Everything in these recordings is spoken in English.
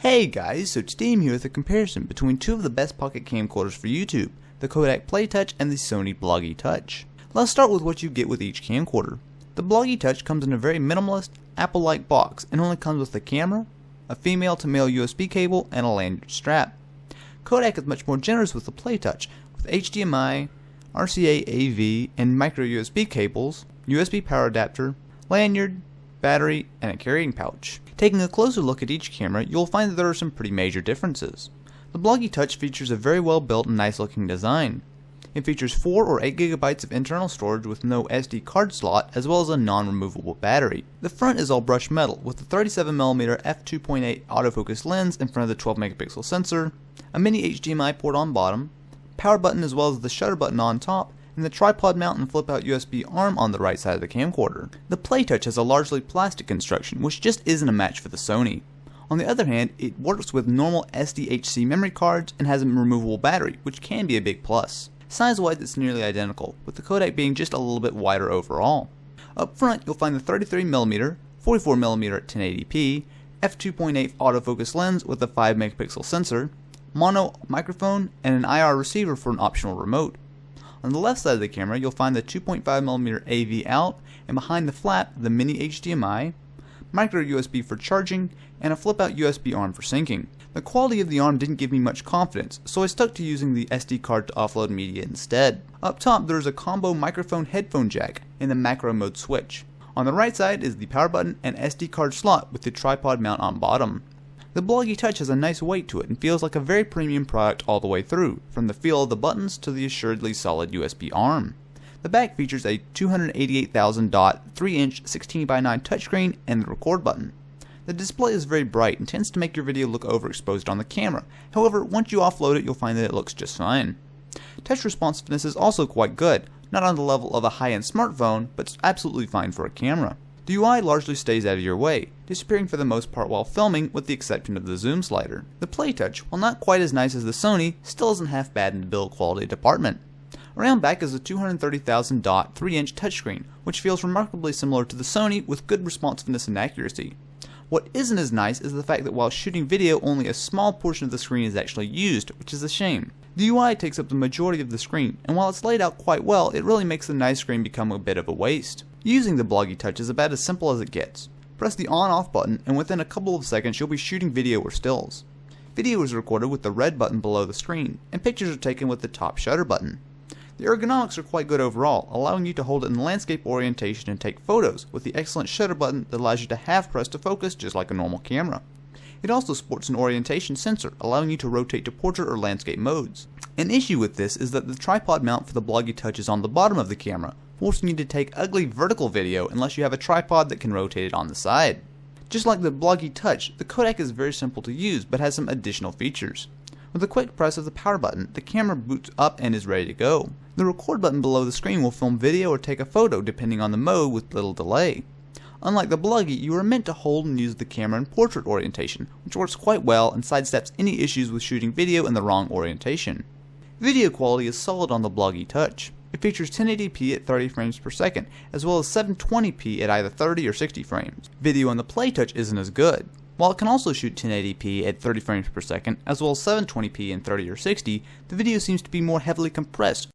Hey guys, so today I'm here with a comparison between two of the best pocket camcorders for YouTube, the Kodak PlayTouch and the Sony Bloggie Touch. Let's start with what you get with each camcorder. The Bloggie Touch comes in a very minimalist, Apple-like box and only comes with a camera, a female to male USB cable, and a lanyard strap. Kodak is much more generous with the PlayTouch, with HDMI, RCA A, and MicroUSB cables, USB power adapter, lanyard, battery, and a carrying pouch. Taking a closer look at each camera, you'll find that there are some pretty major differences. The Bloggie Touch features a very well built and nice looking design. It features 4 or 8 GB of internal storage with no SD card slot, as well as a non-removable battery. The front is all brushed metal with a 37mm f2.8 autofocus lens in front of the 12 megapixel sensor, a mini HDMI port on bottom, power button as well as the shutter button on top, and the tripod mount and flip out USB arm on the right side of the camcorder. The PlayTouch has a largely plastic construction, which just isn't a match for the Sony. On the other hand, it works with normal SDHC memory cards and has a removable battery, which can be a big plus. Size-wise, it's nearly identical, with the Kodak being just a little bit wider overall. Up front, you'll find the 33mm, 44mm at 1080p, f2.8 autofocus lens with a 5 megapixel sensor, mono microphone, and an IR receiver for an optional remote. On the left side of the camera, you'll find the 2.5mm AV out, and behind the flap, the mini HDMI, MicroUSB for charging, and a flip-out USB arm for syncing. The quality of the arm didn't give me much confidence, so I stuck to using the SD card to offload media instead. Up top, there is a combo microphone headphone jack and the macro mode switch. On the right side is the power button and SD card slot with the tripod mount on bottom. The Bloggie Touch has a nice weight to it and feels like a very premium product all the way through, from the feel of the buttons to the assuredly solid USB arm. The back features a 288,000 dot 3-inch 16:9 touchscreen and the record button. The display is very bright and tends to make your video look overexposed on the camera. However, once you offload it, you'll find that it looks just fine. Touch responsiveness is also quite good, not on the level of a high-end smartphone, but it's absolutely fine for a camera. The UI largely stays out of your way, disappearing for the most part while filming with the exception of the zoom slider. The PlayTouch, while not quite as nice as the Sony, still isn't half bad in the build quality department. Around back is a 230,000 dot 3-inch touchscreen, which feels remarkably similar to the Sony with good responsiveness and accuracy. What isn't as nice is the fact that while shooting video, only a small portion of the screen is actually used, which is a shame. The UI takes up the majority of the screen, and while it's laid out quite well, it really makes the nice screen become a bit of a waste. Using the Bloggie Touch is about as simple as it gets. Press the on-off button, and within a couple of seconds you'll be shooting video or stills. Video is recorded with the red button below the screen, and pictures are taken with the top shutter button. The ergonomics are quite good overall, allowing you to hold it in landscape orientation and take photos, with the excellent shutter button that allows you to half press to focus just like a normal camera. It also sports an orientation sensor, allowing you to rotate to portrait or landscape modes. An issue with this is that the tripod mount for the Bloggie Touch is on the bottom of the camera, forcing you to take ugly vertical video unless you have a tripod that can rotate it on the side. Just like the Bloggie Touch, the Kodak is very simple to use but has some additional features. With a quick press of the power button, the camera boots up and is ready to go. The record button below the screen will film video or take a photo depending on the mode with little delay. Unlike the Bloggie, you are meant to hold and use the camera in portrait orientation, which works quite well and sidesteps any issues with shooting video in the wrong orientation. Video quality is solid on the Bloggie Touch. It features 1080p at 30 frames per second, as well as 720p at either 30 or 60 frames. Video on the PlayTouch isn't as good. While it can also shoot 1080p at 30 frames per second, as well as 720p in 30 or 60, the video seems to be more heavily compressed.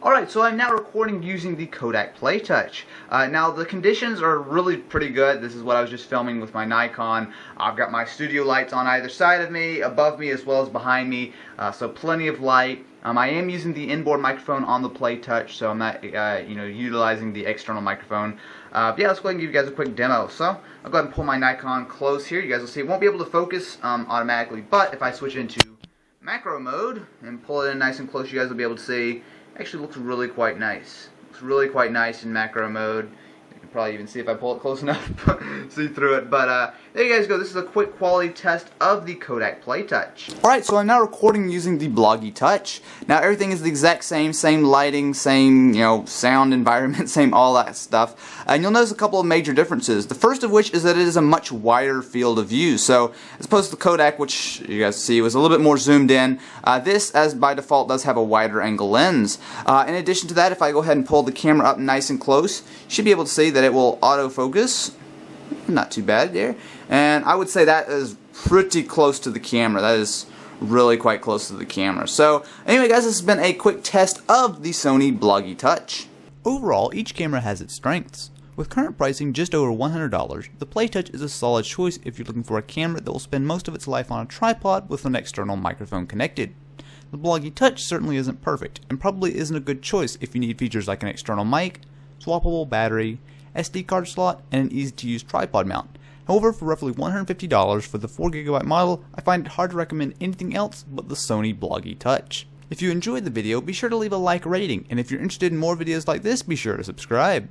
Alright, so I'm now recording using the Kodak PlayTouch. Now the conditions are really pretty good. This is what I was just filming with my Nikon. I've got my studio lights on either side of me, above me as well as behind me, so plenty of light. I am using the inboard microphone on the PlayTouch, so I'm not utilizing the external microphone. But yeah, let's go ahead and give you guys a quick demo. So I'll go ahead and pull my Nikon close here. You guys will see it won't be able to focus automatically, but if I switch into macro mode and pull it in nice and close, you guys will be able to see it actually looks really quite nice. Looks really quite nice in macro mode. You can probably even see if I pull it close enough, see through it. But there you guys go. This is a quick quality test of the Kodak PlayTouch. Alright, so I'm now recording using the Bloggie Touch. Now everything is the exact same lighting, same sound environment, same all that stuff. And you'll notice a couple of major differences. The first of which is that it is a much wider field of view. So as opposed to the Kodak, which you guys see was a little bit more zoomed in, this, as by default, does have a wider angle lens. In addition to that, if I go ahead and pull the camera up nice and close, you should be able to see that it will autofocus. Not too bad there. And I would say that is pretty close to the camera. That is really quite close to the camera. So anyway guys, this has been a quick test of the Sony Bloggie Touch. Overall, each camera has its strengths. With current pricing just over $100, the PlayTouch is a solid choice if you're looking for a camera that will spend most of its life on a tripod with an external microphone connected. The Bloggie Touch certainly isn't perfect, and probably isn't a good choice if you need features like an external mic, swappable battery, SD card slot, and an easy-to-use tripod mount. However, for roughly $150 for the 4GB model, I find it hard to recommend anything else but the Sony Bloggie Touch. If you enjoyed the video, be sure to leave a like rating, and if you're interested in more videos like this, be sure to subscribe.